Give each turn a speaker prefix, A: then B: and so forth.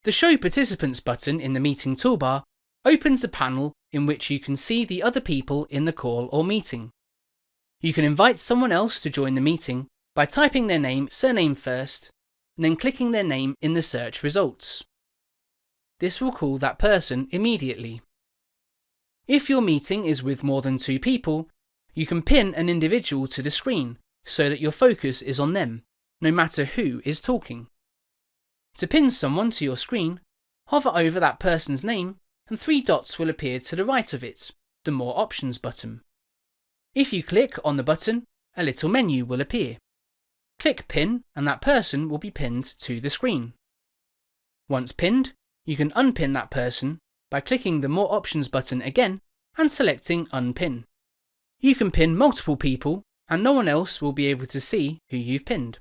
A: The Show Participants button in the meeting toolbar opens a panel in which you can see the other people in the call or meeting. You can invite someone else to join the meeting by typing their name, surname first, and then clicking their name in the search results. This will call that person immediately. If your meeting is with more than 2 people, you can pin an individual to the screen so that your focus is on them, no matter who is talking. To pin someone to your screen, hover over that person's name and 3 dots will appear to the right of it, the More Options button. If you click on the button, a little menu will appear. Click Pin and that person will be pinned to the screen. Once pinned, you can unpin that person by clicking the More Options button again and selecting Unpin. You can pin multiple people and no one else will be able to see who you've pinned.